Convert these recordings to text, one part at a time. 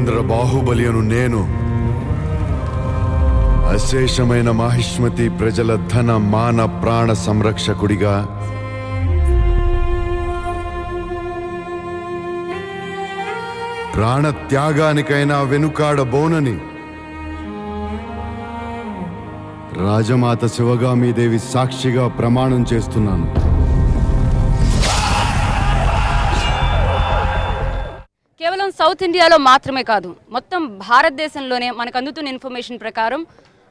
అమరేంద్ర బాహుబలి అను నేను అశేషమైన మాహిష్మతి ప్రజల ధన మాన ప్రాణ సంరక్షకుడిగా ప్రాణ త్యాగానికైనా వెనుకాడబోనని రాజమాత శివగామీదేవి సాక్షిగా ప్రమాణం చేస్తున్నాను. కేవలం సౌత్ ఇండియాలో మాత్రమే కాదు, మొత్తం భారతదేశంలోనే మనకు అందుతున్న ఇన్ఫర్మేషన్ ప్రకారం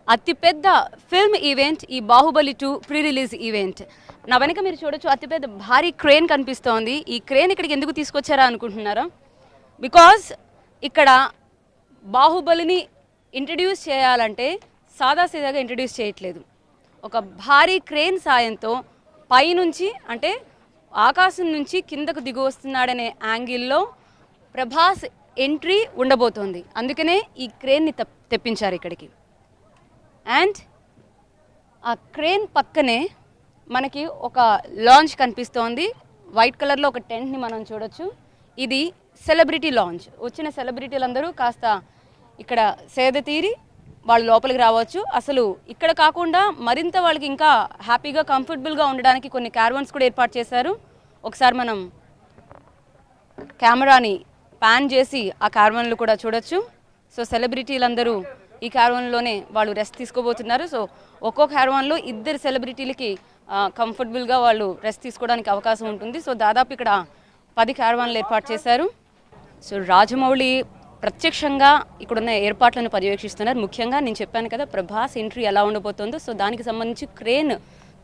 అతిపెద్ద ఫిల్మ్ ఈవెంట్ ఈ బాహుబలి 2 ప్రీ రిలీజ్ ఈవెంట్. నా వెనక మీరు చూడొచ్చు, అతిపెద్ద భారీ క్రేన్ కనిపిస్తోంది. ఈ క్రేన్ ఇక్కడికి ఎందుకు తీసుకొచ్చారా అనుకుంటున్నారా? బికాజ్ ఇక్కడ బాహుబలిని ఇంట్రడ్యూస్ చేయాలంటే సాదాసీదాగా ఇంట్రడ్యూస్ చేయట్లేదు. ఒక భారీ క్రేన్ సాయంతో పైనుంచి, అంటే ఆకాశం నుంచి కిందకు దిగు వస్తున్నాడనే యాంగిల్లో ప్రభాస్ ఎంట్రీ ఉండబోతోంది. అందుకనే ఈ క్రేన్ని తెప్పించారు ఇక్కడికి. అండ్ ఆ క్రేన్ పక్కనే మనకి ఒక లాంచ్ కనిపిస్తోంది. వైట్ కలర్లో ఒక టెంట్ని మనం చూడొచ్చు. ఇది సెలబ్రిటీ లాంచ్. వచ్చిన సెలబ్రిటీలందరూ కాస్త ఇక్కడ సేద తీరి వాళ్ళు లోపలికి రావచ్చు. అసలు ఇక్కడ కాకుండా మరింత వాళ్ళకి ఇంకా హ్యాపీగా కంఫర్టబుల్గా ఉండడానికి కొన్ని క్యారవాన్స్ కూడా ఏర్పాటు చేశారు. ఒకసారి మనం కెమెరాని ప్యాన్ చేసి ఆ క్యారవాన్లు కూడా చూడొచ్చు. సో సెలబ్రిటీలందరూ ఈ క్యారవాన్లోనే వాళ్ళు రెస్ట్ తీసుకోబోతున్నారు. సో ఒక్కో క్యారవాన్లో 2 సెలబ్రిటీలకి కంఫర్టబుల్గా వాళ్ళు రెస్ట్ తీసుకోవడానికి అవకాశం ఉంటుంది. సో దాదాపు ఇక్కడ 10 క్యారవాన్లు ఏర్పాటు చేశారు. సో రాజమౌళి ప్రత్యక్షంగా ఇక్కడున్న ఏర్పాట్లను పర్యవేక్షిస్తున్నారు. ముఖ్యంగా నేను చెప్పాను కదా ప్రభాస్ ఎంట్రీ ఎలా ఉండబోతుందో, సో దానికి సంబంధించి క్రేన్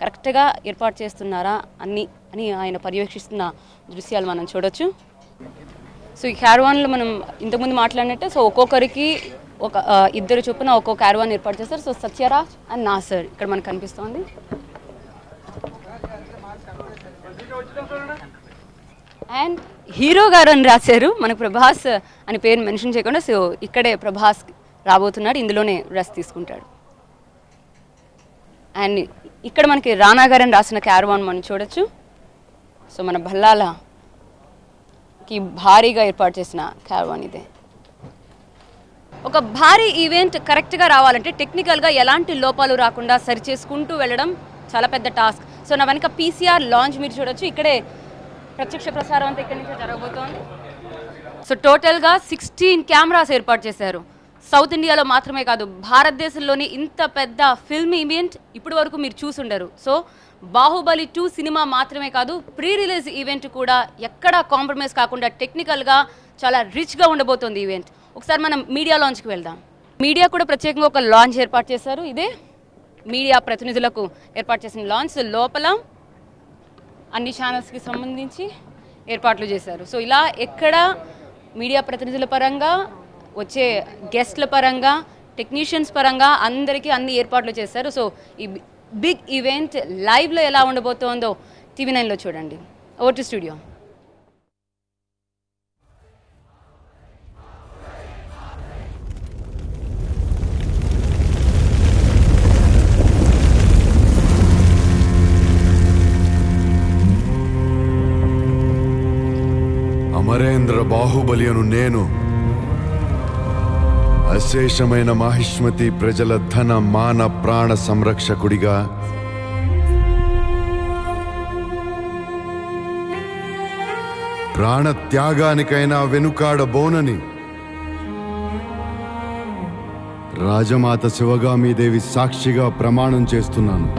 కరెక్ట్గా ఏర్పాటు చేస్తున్నారా అని ఆయన పర్యవేక్షిస్తున్న దృశ్యాలు మనం చూడొచ్చు. సో ఈ క్యారవాన్లు మనం ఇంతకుముందు మాట్లాడినట్టే, సో ఒక్కొక్కరికి ఒక 2 చొప్పున ఒక్కొక్క క్యారవాన్ ఏర్పాటు చేస్తారు. సో సత్యరాజ్ అండ్ నాసర్ ఇక్కడ మనకు కనిపిస్తోంది. అండ్ హీరో గారు అని రాశారు, మనకు ప్రభాస్ అని పేరు మెన్షన్ చేయకుండా. సో ఇక్కడే ప్రభాస్ రాబోతున్నాడు, ఇందులోనే రెస్ట్ తీసుకుంటాడు. అండ్ ఇక్కడ మనకి రానా గారు అని రాసిన క్యారవాన్ మనం చూడొచ్చు. సో మన భల్లాలకి భారీగా ఏర్పాటు చేసిన క్యారవాన్ ఇదే. ఒక భారీ ఈవెంట్ కరెక్ట్గా రావాలంటే టెక్నికల్గా ఎలాంటి లోపాలు రాకుండా సరిచేసుకుంటూ వెళ్ళడం చాలా పెద్ద టాస్క్. సో నా వెనక పీసీఆర్ లాంచ్ మీరు చూడొచ్చు. ఇక్కడే ప్రత్యక్ష ప్రసారం అంతా ఇక్కడి నుంచే జరగబోతోంది. సో టోటల్గా 16 కెమెరాస్ ఏర్పాటు చేశారు. సౌత్ ఇండియాలో మాత్రమే కాదు, భారతదేశంలోని ఇంత పెద్ద ఫిల్మ్ ఈవెంట్ ఇప్పటి వరకు మీరు చూసుండరు. సో బాహుబలి 2 సినిమా మాత్రమే కాదు, ప్రీ రిలీజ్ ఈవెంట్ కూడా ఎక్కడా కాంప్రమైజ్ కాకుండా టెక్నికల్గా చాలా రిచ్గా ఉండబోతోంది ఈవెంట్. ఒకసారి మనం మీడియా లాంచ్కి వెళ్దాం. మీడియా కూడా ప్రత్యేకంగా ఒక లాంచ్ ఏర్పాటు చేశారు. ఇదే మీడియా ప్రతినిధులకు ఏర్పాటు చేసిన లాంచ్. లోపల అన్ని ఛానల్స్కి సంబంధించి ఏర్పాట్లు చేశారు. సో ఇలా ఎక్కడ మీడియా ప్రతినిధుల పరంగా, వచ్చే గెస్ట్ల పరంగా, టెక్నీషియన్స్ పరంగా అందరికీ అన్ని ఏర్పాట్లు చేశారు. సో ఈ బిగ్ ఈవెంట్ లైవ్లో ఎలా ఉండబోతోందో TV9లో చూడండి. Over to studio. Amarendra Baahubali అను నేను అశేషమైన మాహిష్మతి ప్రజల ధన మాన ప్రాణ సంరక్షకుడిగా ప్రాణ త్యాగానికైనా వెనుకాడబోనని రాజమాత శివగామీదేవి సాక్షిగా ప్రమాణం చేస్తున్నాను.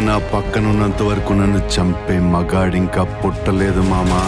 నా పక్కనున్నంత వరకు నన్ను చంపే మగాడింకా పుట్టలేదు మామా.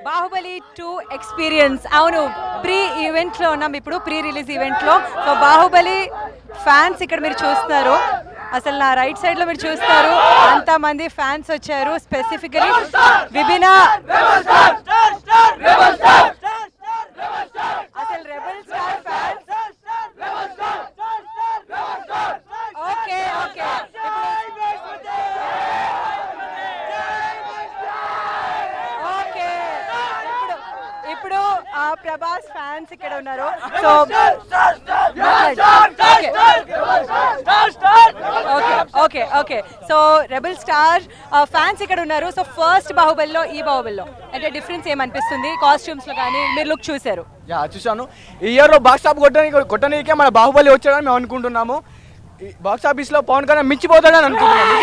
బాహుబలి 2 ఎక్స్పీరియన్స్. అవును, ప్రీ ఈవెంట్లో ఉన్నాం ఇప్పుడు, ప్రీ రిలీజ్ ఈవెంట్లో. సో బాహుబలి ఫ్యాన్స్ ఇక్కడ మీరు చూస్తున్నారు. అసలు నా రైట్ సైడ్ లో మీరు చూస్తారు అంతమంది ఫ్యాన్స్ వచ్చారు. స్పెసిఫికలీ విభిన్న అసలు rebel star fans. Okay okay ఇప్పుడు ప్రభాస్ ఫ్యాన్స్ ఇక్కడ ఉన్నారు. So okay okay so rebel star fans ఇక్కడ ఉన్నారు. సో ఫస్ట్ బాహుబలిలో ఈ బాహుబలిలో అంటే డిఫరెన్స్ ఏమనిపిస్తుంది? కాస్ట్యూమ్స్ లో కానీ మీరు లుక్ చూసారు? చూసాను. ఈ ఇయర్ లో బాక్స్ ఆఫ్ కొట్టనీకే మన బాహుబలి వచ్చాడని మేము అనుకుంటున్నాము. బాక్స్ ఆఫీస్ లో పవన్ కళ్యాణ్ మించిపోతాడని అనుకుంటున్నాము.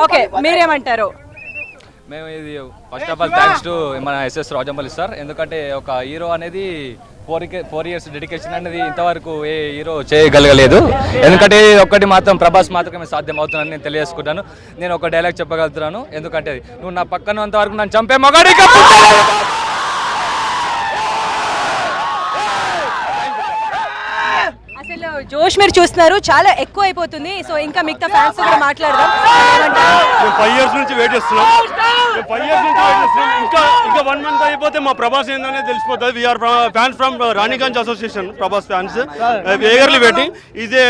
ఓకే, మీరేమంటారు? మేము ఇది first of all thanks to మన ఎస్ఎస్ రాజమౌళి సార్. ఎందుకంటే ఒక హీరో అనేది 4 years డెడికేషన్ అనేది ఇంతవరకు ఏ హీరో చేయగలగలేదు. ఎందుకంటే ఒక్కటి మాత్రం ప్రభాస్ మాత్రమే సాధ్యం అవుతుందని నేను తెలియజేసుకుంటాను. నేను ఒక డైలాగ్ చెప్పగలుగుతున్నాను. ఎందుకంటే నువ్వు నా పక్కన అంతవరకు నన్ను చంపే మగాడి. అసలు జోష్ మీరు చూస్తున్నారు చాలా ఎక్కువ అయిపోతుంది. సో ఇంకా మిగతా ఫ్యాన్స్ కూడా మాట్లాడదాం. 5 years నుంచి వెయిట్ చేస్తున్నాం. ఇంకా 1 month అయిపోతే మా ప్రభాస్ ఏందనే తెలిసిపోతుంది. We are fans from Raniganj association. Prabhas fans eagerly waiting. Is a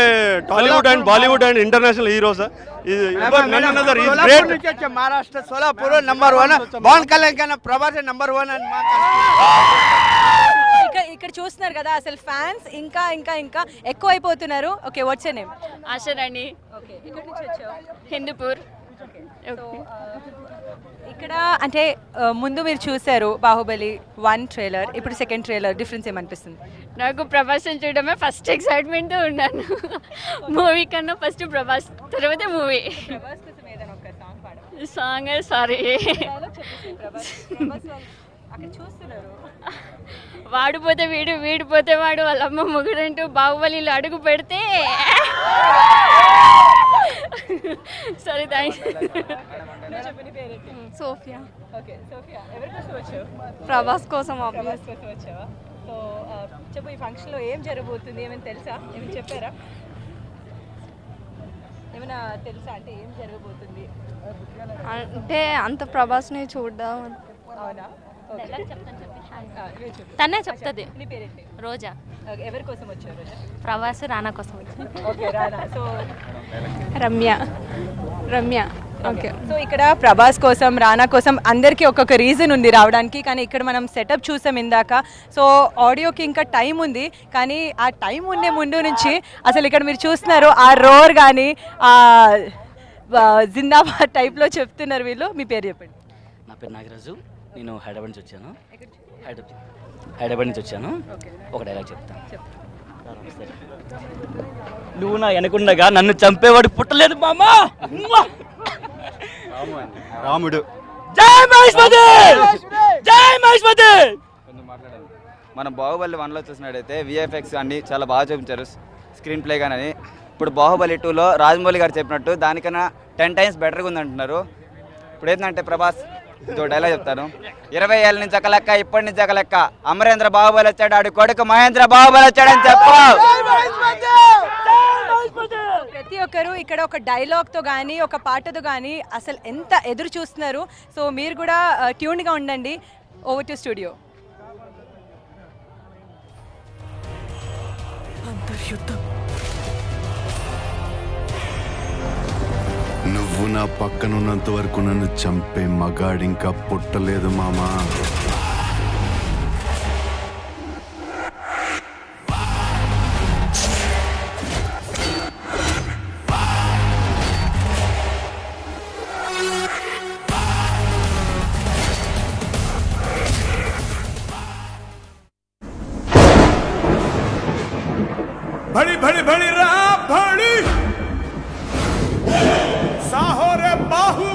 Tollywood and Bollywood and international hero sir. Maharashtra Solapur number 1. Pawan Kalyan కన్నా ప్రభాస్ నంబర్ 1 అని ఇక్కడ చూస్తున్నారు కదా అసలు ఫ్యాన్స్ ఇంకా ఇంకా ఇంకా ఎక్కువ అయిపోతున్నారు. Okay, what's your name? Asharani. Okay, ఎక్కడి నుంచి వచ్చావు? హిందూపూర్. ఇక్కడ అంటే ముందు మీరు చూసారు బాహుబలి 1 ట్రైలర్, ఇప్పుడు సెకండ్ ట్రైలర్, డిఫరెన్స్ ఏమనిపిస్తుంది? నాకు ప్రభాస్ చూడడమే ఫస్ట్ ఎక్సైట్మెంట్ ఉన్నాను. మూవీ కన్నా ఫస్ట్ ప్రభాస్, తర్వాత మూవీ. సాంగ్ సారీ వాడిపోతే వీడు, వీడిపోతే వాడు, వాళ్ళ అమ్మ ముగ్గురంటూ బాహుబలిలో అడుగు పెడితే సరే థ్యాంక్స్. సోఫియా. ఓకే సోఫియా, ఎవరి కోసం వచ్చావు? ప్రభాస్ కోసం. ప్రభాస్ కోసం వచ్చావా? సో చెప్పు, ఈ ఫంక్షన్లో ఏం జరగబోతుంది? ఏమైనా తెలుసా? ఏమైనా చెప్పారా? ఏమైనా తెలుసా అంటే ఏం జరగబోతుంది? అంటే అంత ప్రభాస్ని చూద్దాం. అవునా? తనే చెప్తుంది. నీ పేరేంటి? రోజా. ఎవరి కోసం వచ్చావు రోజా? ప్రభాస్ రానా కోసం వచ్చాను. ఓకే, రానా. So Ramya. Ramya. Okay. So ఇక్కడ ప్రభాస్ కోసం, రానా కోసం అందరికీ ఒక్కొక్క రీజన్ ఉంది రావడానికి. కానీ ఇక్కడ మనం సెటప్ చూసాం ఇందాక. సో ఆడియోకి ఇంకా టైం ఉంది, కానీ ఆ టైం ఉండే ముందు నుంచి అసలు ఇక్కడ మీరు చూస్తున్నారు ఆ రోర్ కానీ ఆ జిందాబాద్ టైప్లో చెప్తున్నారు వీళ్ళు. మీ పేరు చెప్పండి. నా పేరు నాగరాజు. నేను హైదరాబాద్ నుంచి వచ్చాను. హైదరాబాద్ నుంచి వచ్చాను. ఒక డైలాగ్ చెప్తాను. నువ్వు నా వెనకుండగా నన్ను చంపేవాడు పుట్టలేదు మామా. రాముడు. జై మహేష్మతి, జై మహేష్మతి. మనం బాహుబలి 1లో చూసినట్టయితే విఎఫ్ఎక్స్ అన్ని చాలా బాగా చూపించారు, స్క్రీన్ ప్లే కానీ. ఇప్పుడు బాహుబలి 2లో రాజమౌళి గారు చెప్పినట్టు దానికన్నా 10 times బెటర్గా ఉందంటున్నారు. ఇప్పుడు ఏంటంటే ప్రభాస్ డైలాగ్ చెప్తాను. 20 ఏళ్ళ నుంచి ఒక లెక్క, ఇప్పటి నుంచి ఒక లెక్క. అమరేంద్ర బాహుబలి వచ్చాడు, ఆడి కొడుకు మహేంద్ర బాహుబలి వచ్చాడని చెప్పు. ప్రతి ఒక్కరు ఇక్కడ ఒక డైలాగ్తో కానీ ఒక పాటతో కానీ అసలు ఎంత ఎదురు చూస్తున్నారు. సో మీరు కూడా ట్యూన్గా ఉండండి. Over to studio. నువ్వు నా పక్కనున్నంత వరకు నన్ను చంపే మగాడింకా పుట్టలేదు మామా. भड़ी भड़ी भड़ी रा भड़ी साहो रे बाहु